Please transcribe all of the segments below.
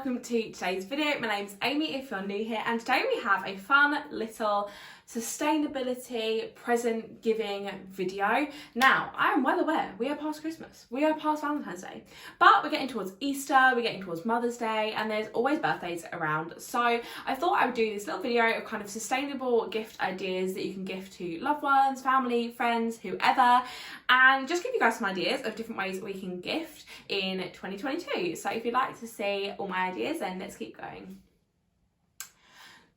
welcome to today's video. My name's Amy if you're new here, and today we have a fun little sustainability present giving video. Now, I am well aware we are past Christmas, we are past Valentine's Day, but we're getting towards Easter, we're getting towards Mother's Day, and there's always birthdays around. So I thought I would do this little video of kind of sustainable gift ideas that you can gift to loved ones, family, friends, whoever, and just give you guys some ideas of different ways we can gift in 2022. So if you'd like to see all my ideas, then let's keep going.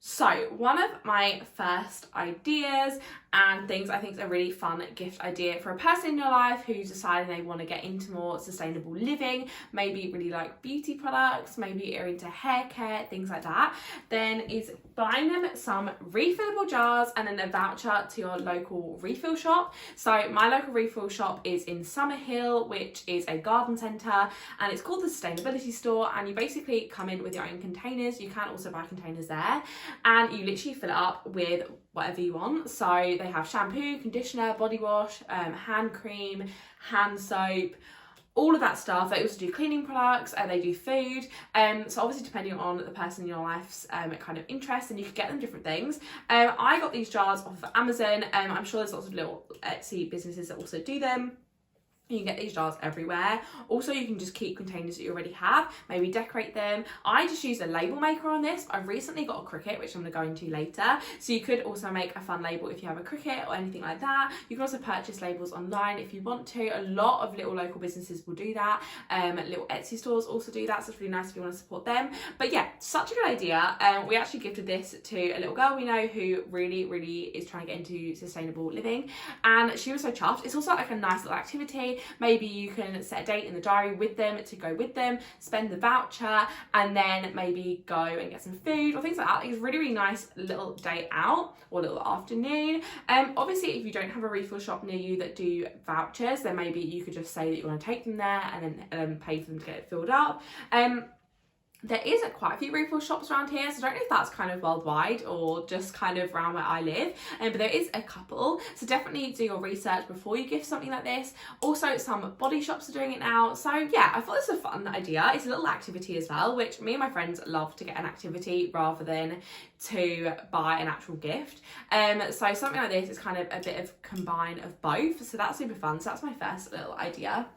So one of my first ideas and things I think is a really fun gift idea for a person in your life who's deciding they want to get into more sustainable living, maybe really like beauty products, maybe are into hair care, things like that, then is buying them some refillable jars and then a voucher to your local refill shop. So my local refill shop is in Summerhill, which is a garden centre, and it's called the Sustainability Store, and you basically come in with your own containers. You can also buy containers there, and you literally fill it up with whatever you want. So they have shampoo, conditioner, body wash, hand cream, hand soap, all of that stuff. They also do cleaning products and they do food. So obviously depending on the person in your life's kind of interest, and you could get them different things. I got these jars off of Amazon. I'm sure there's lots of little Etsy businesses that also do them. You can get these jars everywhere. Also, you can just keep containers that you already have, maybe decorate them. I just used a label maker on this. I've recently got a Cricut, which I'm going to go into later. So you could also make a fun label if you have a Cricut or anything like that. You can also purchase labels online if you want to. A lot of little local businesses will do that. Little Etsy stores also do that, so it's really nice if you want to support them. But yeah, such a good idea. We actually gifted this to a little girl we know who really is trying to get into sustainable living, and she was so chuffed. It's also like a nice little activity. Maybe you can set a date in the diary with them to go with them, spend the voucher, and then maybe go and get some food or things like that. It's a really nice little day out or little afternoon. Obviously, if you don't have a refill shop near you that do vouchers, then maybe you could just say that you want to take them there and then pay for them to get it filled up. There is quite a few refill shops around here, so I don't know if that's kind of worldwide or just kind of around where I live, but there is a couple, so definitely do your research before you gift something like this. Also, some body shops are doing it now, so yeah, I thought this was a fun idea. It's a little activity as well, which me and my friends love to get an activity rather than to buy an actual gift. So something like this is kind of a bit of combine of both, so that's super fun. So that's my first little idea.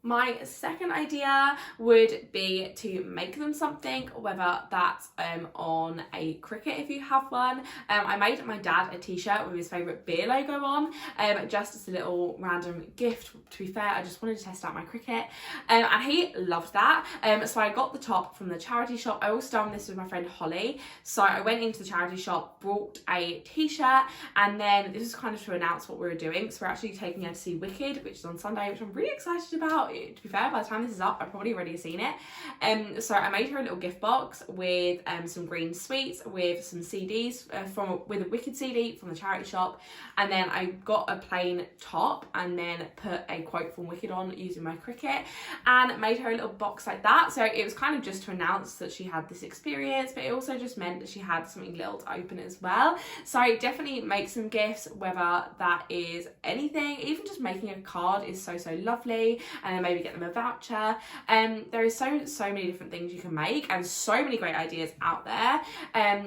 My second idea would be to make them something, whether that's on a Cricut if you have one. I made my dad a t-shirt with his favourite beer logo on, just as a little random gift. To be fair, I just wanted to test out my Cricut, and he loved that. So I got the top from the charity shop. I also done this with my friend Holly. So I went into the charity shop, brought a t-shirt, and then this is kind of to announce what we were doing. So we're actually taking her to see Wicked, which is on Sunday, which I'm really excited about. To be fair, by the time this is up, I've probably already seen it. So I made her a little gift box with some green sweets, with some CDs with a Wicked CD from the charity shop, and then I got a plain top and then put a quote from Wicked on using my Cricut, and made her a little box like that. So it was kind of just to announce that she had this experience, but it also just meant that she had something little to open as well. So definitely make some gifts, whether that is anything, even just making a card is so lovely, and then maybe get them a voucher. There is so many different things you can make, and so many great ideas out there.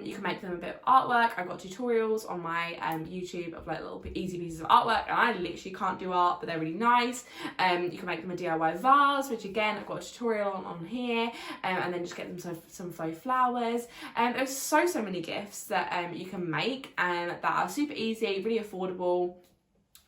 You can make them a bit of artwork. I've got tutorials on my YouTube of like little easy pieces of artwork, and I literally can't do art, but they're really nice. You can make them a DIY vase, which again I've got a tutorial on here, and then just get them some faux flowers. There's so many gifts that you can make that are super easy, really affordable.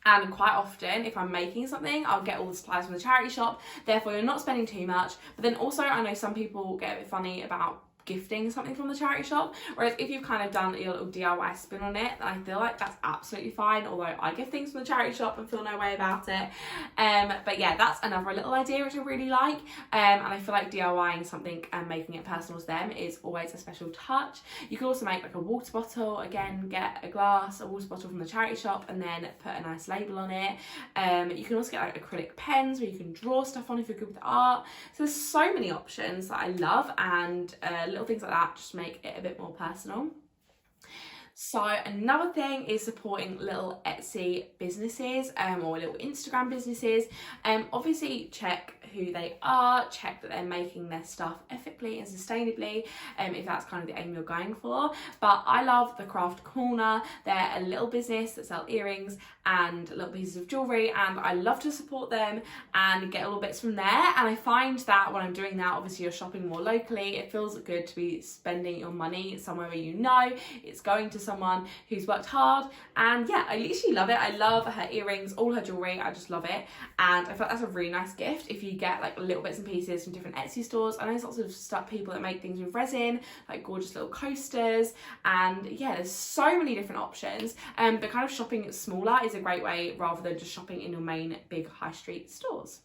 And quite often, if I'm making something, I'll get all the supplies from the charity shop, therefore you're not spending too much. But then also, I know some people get a bit funny about gifting something from the charity shop, whereas if you've kind of done your little DIY spin on it, I feel like that's absolutely fine, although I gift things from the charity shop and feel no way about it. But yeah, that's another little idea which I really like, and I feel like DIYing something and making it personal to them is always a special touch. You can also make like a water bottle, again get a water bottle from the charity shop and then put a nice label on it. You can also get like acrylic pens where you can draw stuff on if you're good with art. So there's so many options that I love, and little things like that just make it a bit more personal. So another thing is supporting little Etsy businesses or little Instagram businesses. Obviously check who they are, check that they're making their stuff ethically and sustainably, if that's kind of the aim you're going for. But I love the Craft Corner. They're a little business that sell earrings and little pieces of jewellery, and I love to support them and get little bits from there. And I find that when I'm doing that, obviously you're shopping more locally, it feels good to be spending your money somewhere where you know it's going to someone who's worked hard. And yeah, I literally love it. I love her earrings, all her jewellery, I just love it. And I thought that's a really nice gift if you get like little bits and pieces from different Etsy stores. I know there's lots of stuff, people that make things with resin, like gorgeous little coasters, and yeah, there's so many different options. But kind of shopping smaller is a great way rather than just shopping in your main big high street stores.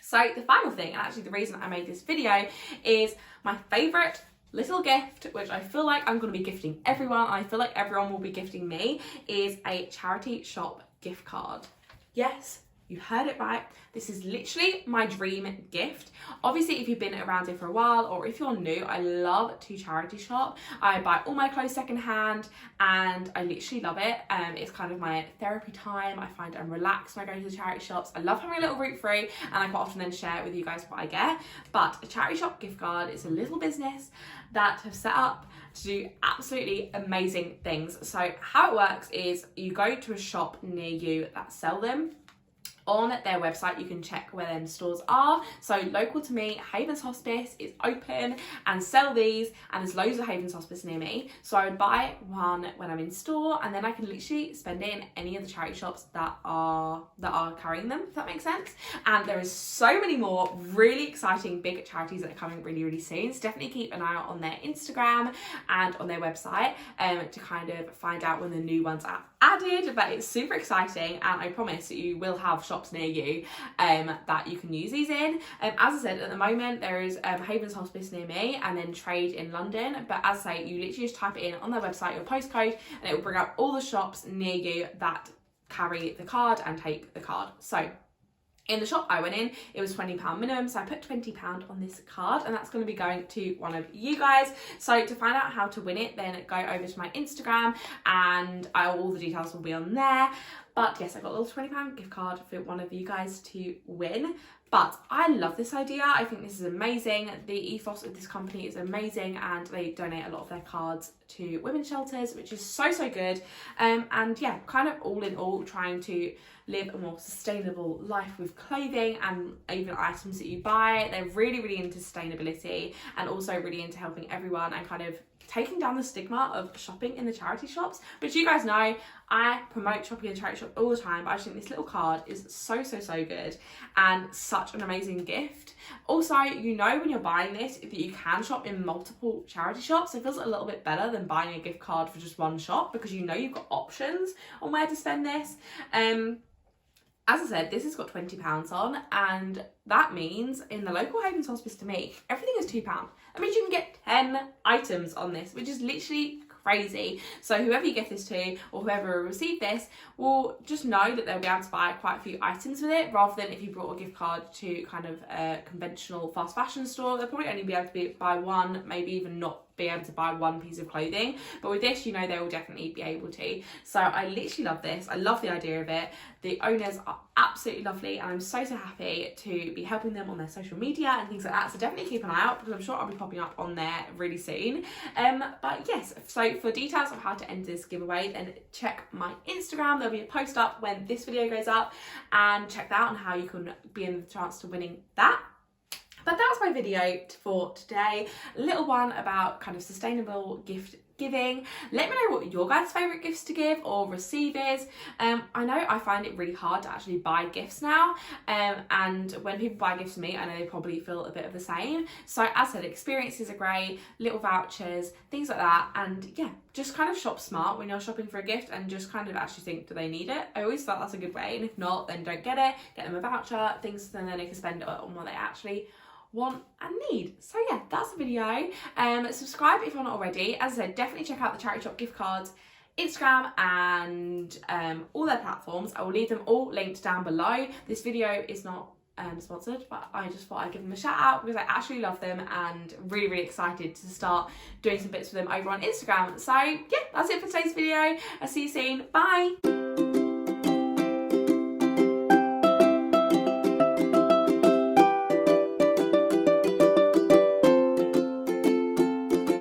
So the final thing, and actually the reason I made this video, is my favourite little gift, which I feel like I'm going to be gifting everyone, and I feel like everyone will be gifting me, is a charity shop gift card. Yes, you heard it right. This is literally my dream gift. Obviously, if you've been around here for a while, or if you're new, I love to charity shop. I buy all my clothes secondhand, and I literally love it. It's kind of my therapy time. I find I'm relaxed when I go to the charity shops. I love having a little root free, and I quite often then share with you guys what I get. But a charity shop gift card is a little business that have set up to do absolutely amazing things. So how it works is you go to a shop near you that sell them. On their website, you can check where them stores are. So local to me, Havens Hospice is open and sell these, and there's loads of Havens Hospice near me. So I would buy one when I'm in store, and then I can literally spend it in any of the charity shops that are carrying them, if that makes sense. And there is so many more really exciting big charities that are coming really, really soon. So definitely keep an eye out on their Instagram and on their website to kind of find out when the new ones are added. But it's super exciting, and I promise that you will have shops near you that you can use these in. As I said, at the moment there is Havens Hospice near me, and then Trade in London. But as I say, you literally just type it in on their website, your postcode, and it will bring up all the shops near you that carry the card and take the card. So in the shop I went in, it was £20 minimum, so I put £20 on this card, and that's going to be going to one of you guys. So to find out how to win it, then go over to my Instagram, and all the details will be on there. But yes, I got a little £20 gift card for one of you guys to win. But I love this idea. I think this is amazing. The ethos of this company is amazing, and they donate a lot of their cards to women's shelters, which is so, so good. And yeah, kind of all in all, trying to live a more sustainable life with clothing and even items that you buy. They're really, really into sustainability, and also really into helping everyone and kind of taking down the stigma of shopping in the charity shops, which you guys know I promote shopping in the charity shop all the time. But I just think this little card is so, so, so good and such an amazing gift. Also, you know when you're buying this that you can shop in multiple charity shops. It feels a little bit better than buying a gift card for just one shop, because you know you've got options on where to spend this. As I said, this has got £20 on, and that means in the local Havens Hospice to me, everything is £2. That means you can get 10 items on this, which is literally crazy. So whoever you gift this to, or whoever will receive this, will just know that they'll be able to buy quite a few items with it, rather than if you brought a gift card to kind of a conventional fast fashion store, they'll probably only be able to buy one, maybe even not be able to buy one piece of clothing. But with this, you know, they will definitely be able to. So I literally love this. I love the idea of it. The owners are absolutely lovely, and I'm so, so happy to be helping them on their social media and things like that. So definitely keep an eye out, because I'm sure I'll be popping up on there really soon. But yes, so for details of how to enter this giveaway, then check my Instagram. There'll be a post up when this video goes up, and check that out on how you can be in the chance to winning that. But that's my video for today. A little one about kind of sustainable gift giving. Let me know what your guys' favourite gifts to give or receive is. I know I find it really hard to actually buy gifts now, and when people buy gifts to me, I know they probably feel a bit of the same. So as I said, experiences are great, little vouchers, things like that. And yeah, just kind of shop smart when you're shopping for a gift, and just kind of actually think, do they need it? I always thought that's a good way, and if not, then don't get it. Get them a voucher, things, and then they can spend it on what they actually want and need. So yeah, that's the video. Subscribe if you're not already. As I said, definitely check out the charity shop gift cards, Instagram, and all their platforms. I will leave them all linked down below. This video is not sponsored, but I just thought I'd give them a shout out because I actually love them and really, really excited to start doing some bits with them over on Instagram. So yeah, that's it for today's video. I'll see you soon. Bye.